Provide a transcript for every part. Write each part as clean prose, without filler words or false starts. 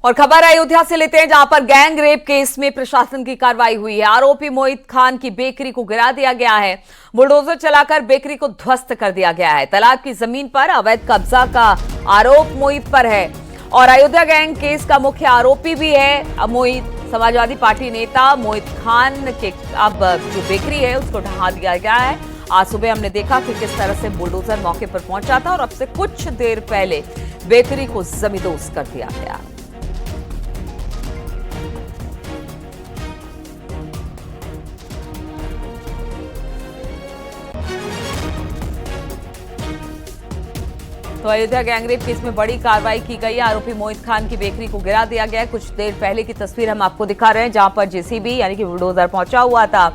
और खबर अयोध्या से लेते हैं, जहां पर गैंग रेप केस में प्रशासन की कार्रवाई हुई है। आरोपी मोहित खान की बेकरी को गिरा दिया गया है। बुलडोजर चलाकर बेकरी को ध्वस्त कर दिया गया है। तालाब की जमीन पर अवैध कब्जा का आरोप मोहित पर है और अयोध्या गैंग केस का मुख्य आरोपी भी है मोहित। समाजवादी पार्टी नेता मोहित खान के अब जो बेकरी है उसको ढहा दिया गया है। आज सुबह हमने देखा कि किस तरह से बुलडोजर मौके पर पहुंचा था और अब से कुछ देर पहले बेकरी को जमींदोज कर दिया गया। तो अयोध्या गैंगरेप केस में बड़ी कार्रवाई की गई है। आरोपी मोहित खान की बेकरी को गिरा दिया गया है। कुछ देर पहले की तस्वीर हम आपको दिखा रहे हैं, जहां पर जेसीबी यानी कि बुलडोजर पहुंचा हुआ था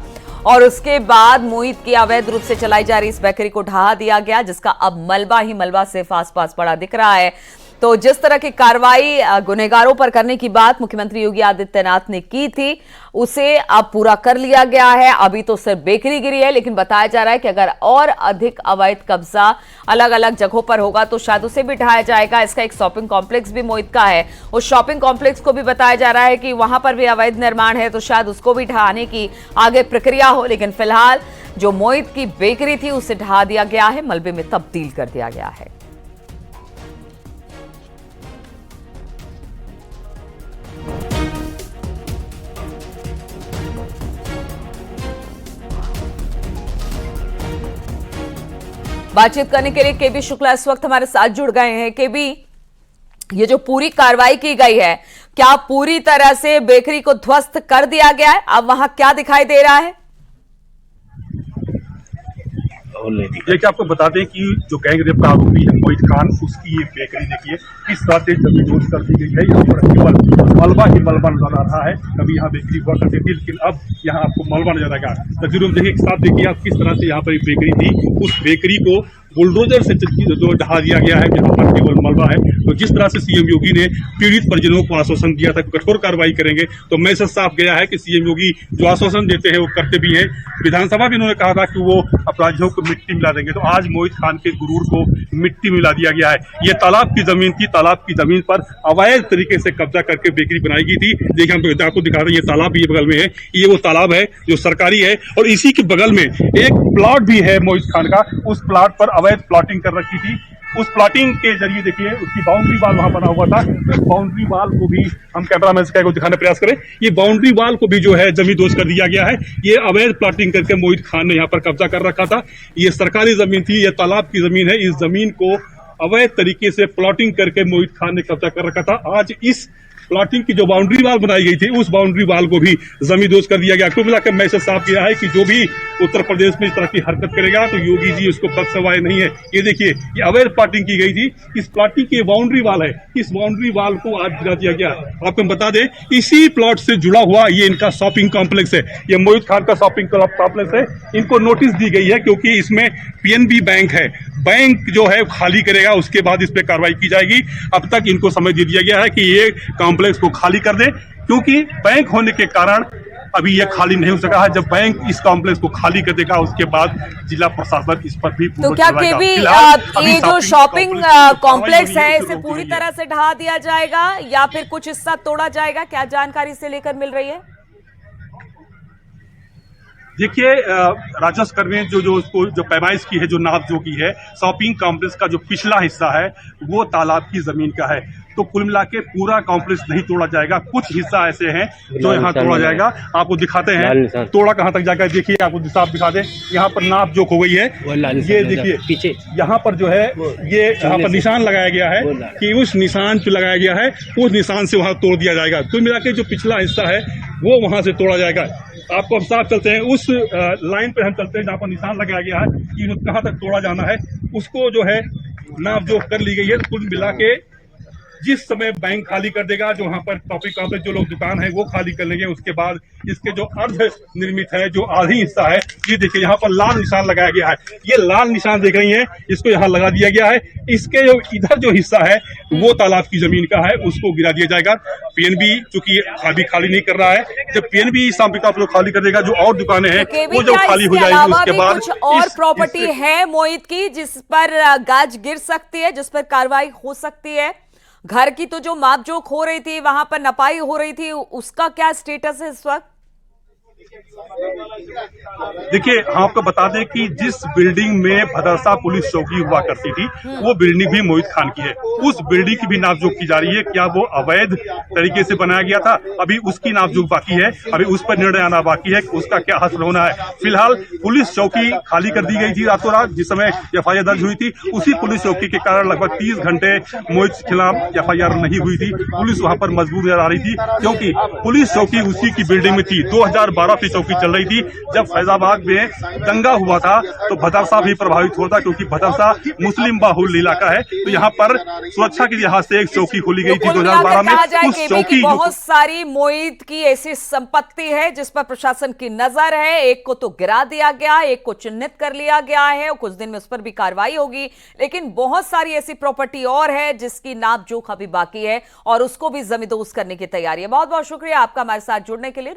और उसके बाद मोहित की अवैध रूप से चलाई जा रही इस बेकरी को ढहा दिया गया, जिसका अब मलबा ही मलबा सिर्फ आसपास पड़ा दिख रहा है। तो जिस तरह की कार्रवाई गुनहगारों पर करने की बात मुख्यमंत्री योगी आदित्यनाथ ने की थी, उसे अब पूरा कर लिया गया है। अभी तो सिर्फ बेकरी गिरी है, लेकिन बताया जा रहा है कि अगर और अधिक अवैध कब्जा अलग अलग जगहों पर होगा तो शायद उसे भी ढाया जाएगा। इसका एक शॉपिंग कॉम्प्लेक्स भी मोहित का है। उस शॉपिंग कॉम्प्लेक्स को भी बताया जा रहा है कि वहां पर भी अवैध निर्माण है, तो शायद उसको भी ढहाने की आगे प्रक्रिया हो। लेकिन फिलहाल जो मोहित की बेकरी थी उसे ढहा दिया गया है, मलबे में तब्दील कर दिया गया है। बातचीत करने के लिए केबी शुक्ला इस वक्त हमारे साथ जुड़ गए हैं। केबी, ये जो पूरी कार्रवाई की गई है, क्या पूरी तरह से बेकरी को ध्वस्त कर दिया गया है? अब वहां क्या दिखाई दे रहा है? देखिए, आपको बता दें कि जो गैंग रेप का आरोपी है मोहित खान, उसकी ये बेकरी देखिए किस तरह से जमींदोज कर दी गई है। यहाँ पर केवल मलबा ही मलबा नजर आ रहा है। कभी यहाँ बेकरी हुआ करती थी, लेकिन अब यहाँ आपको मलबा नजर आएगा। तस्वीरों में देखिए, एक साथ देखिए आप किस तरह से यहाँ पर एक बेकरी थी, उस बेकरी को बुलडोजर से जो ढहा दिया गया है, यहाँ पर केवल मलबा है। तो जिस तरह से सीएम योगी ने पीड़ित परिजनों को आश्वासन दिया था कि कठोर कार्रवाई करेंगे, तो मैसेज साफ गया है कि सीएम योगी जो आश्वासन देते हैं वो करते भी हैं। विधानसभा में उन्होंने कहा था कि वो अपराधियों को मिट्टी मिला देंगे, तो आज मोहित खान के गुरूर को मिट्टी मिला दिया गया है। ये तालाब की जमीन थी, तालाब की जमीन पर अवैध तरीके से कब्जा करके बेकरी बनाई गई थी। देखिए, हम आपको दिखा रहे हैं, ये तालाब भी बगल में है। ये वो तालाब है जो सरकारी है और इसी के बगल में एक प्लॉट भी है मोहित खान का। उस प्लॉट पर अवैध प्लॉटिंग कर रखी थी। उस प्लॉटिंग के जरिए देखिए उसकी बाउंड्री वाल वहां बना हुआ था। तो बाउंड्री वाल को भी हम कैमरामैन से को दिखाने प्रयास करें। ये बाउंड्री वाल को भी जो है जमींदोज कर दिया गया है। ये अवैध प्लॉटिंग करके मोहित खान ने यहाँ पर कब्जा कर रखा था। ये सरकारी जमीन थी, ये तालाब की जमीन है। इस जमीन को अवैध तरीके से प्लॉटिंग करके मोहित खान ने कब्जा कर रखा था। आज इस प्लॉटिंग की जो बाउंड्री वाल बनाई गई थी, उस बाउंड्री वाल को भी जमींदोज कर दिया गया। कुल मिलाकर मैसेज साफ किया है कि जो भी उत्तर प्रदेश में इस तरह की हरकत करेगा तो योगी जी उसको बख्शवाए नहीं है। ये देखिए, ये अवैध प्लॉटिंग की गई थी। इस प्लॉटिंग की बाउंड्री वाल है, इस बाउंड्री वाल को आज गिरा दिया गया। आपको बता दें, इसी प्लॉट से जुड़ा हुआ ये इनका शॉपिंग कॉम्प्लेक्स है। ये मोहित खान का शॉपिंग कॉम्प्लेक्स है। इनको नोटिस दी गई है क्योंकि इसमें पीएनबी बैंक है। बैंक जो है खाली करेगा, उसके बाद इस पे कार्रवाई की जाएगी। अब तक इनको समय दे दिया गया है कि ये कॉम्प्लेक्स को खाली कर दे, क्योंकि बैंक होने के कारण अभी यह खाली नहीं हो सका है। जब बैंक इस कॉम्प्लेक्स को खाली कर देगा, उसके बाद जिला प्रशासन इस पर भी तो क्या केबी ये जो शॉपिंग कॉम्प्लेक्स है इसे पूरी तरह से ढहा दिया जाएगा या फिर कुछ हिस्सा तोड़ा जाएगा? क्या जानकारी से लेकर मिल रही है? देखिए, राजस्व कर्मी उसको जो पैमाइश की है, जो नाप जो की है, शॉपिंग कॉम्प्लेक्स का जो पिछला हिस्सा है वो तालाब की जमीन का है। तो कुल मिला के पूरा कॉम्प्लेक्स नहीं तोड़ा जाएगा। कुछ हिस्सा ऐसे हैं जो यहाँ तोड़ा जाएगा। आपको दिखाते हैं तोड़ा कहाँ तक जाएगा। देखिए, आपको साफ दिखा दें, यहाँ पर नाप जोक हो गई है। ये देखिए पीछे यहाँ पर जो है ये यहाँ पर निशान लगाया गया है कि उस निशान पे लगाया गया है, उस निशान से वहाँ तोड़ दिया जाएगा। कुल मिला के जो पिछला हिस्सा है वो वहाँ से तोड़ा जाएगा। आपको हम साफ चलते हैं, उस लाइन पे हम चलते हैं जहाँ पर निशान लगाया गया है कि कहाँ तक तोड़ा जाना है। उसको जो है नाप जोक कर ली गई है। कुल मिला के जिस समय बैंक खाली कर देगा, जो वहाँ पर शॉपिंग कॉम्प्लेक्स जो लोग दुकान है वो खाली कर लेंगे, उसके बाद इसके जो अर्ध निर्मित है, जो आधी हिस्सा है, ये देखिए यहाँ पर लाल निशान लगाया गया है। ये लाल निशान देख रही हैं, इसको यहाँ लगा दिया गया है। इसके जो इधर जो हिस्सा है वो तालाब की जमीन का है, उसको गिरा दिया जाएगा। पीएनबी चूंकि अभी खाली नहीं कर रहा है, जब पीएनबी शॉपिंग कॉम्प्लेक्स खाली कर देगा, जो और दुकानें हैं वो जब खाली हो जाएगी उसके बाद कुछ और प्रॉपर्टी है मोहित की जिस पर गाज गिर सकती है, जिस पर कार्रवाई हो सकती है? घर की तो जो मापजोख हो रही थी, वहां पर नपाई हो रही थी, उसका क्या स्टेटस है इस वक्त? देखिए, हम आपको बता दें कि जिस बिल्डिंग में भदरसा पुलिस चौकी हुआ करती थी, वो बिल्डिंग भी मोहित खान की है। उस बिल्डिंग की भी नापजोख की जा रही है, क्या वो अवैध तरीके से बनाया गया था, अभी उसकी नापजोख बाकी है, अभी उस पर निर्णय आना बाकी है कि उसका क्या हश्र होना है। फिलहाल पुलिस चौकी खाली कर दी गई थी रातों रात, जिस समय एफआईआर दर्ज हुई थी। उसी पुलिस चौकी के कारण लगभग 30 घंटे मोहित के खिलाफ एफआईआर नहीं हुई थी। पुलिस वहां पर मजबूर नजर आ रही थी, क्योंकि पुलिस चौकी उसी की बिल्डिंग में थी। 2012 से चौकी चल रही थी। जब फैजाबाद में दंगा हुआ था तो भदरसा भी प्रभावित हुआ था, क्योंकि भदरसा मुस्लिम बाहुल इलाका है। तो यहाँ पर सुरक्षा के लिहाज से एक चौकी खोली गई थी 2012 में। कहा जाए उस केबी चौकी की बहुत सारी मोहित की ऐसी संपत्ति है जिस पर प्रशासन की नजर है। एक को तो गिरा दिया गया, एक को चिन्हित कर लिया गया है और कुछ दिन में उस पर भी कार्रवाई होगी, लेकिन बहुत सारी ऐसी प्रॉपर्टी और है जिसकी नापजोख अभी बाकी है और उसको भी जमींदोज करने की तैयारी है। बहुत बहुत शुक्रिया आपका हमारे साथ जुड़ने के लिए।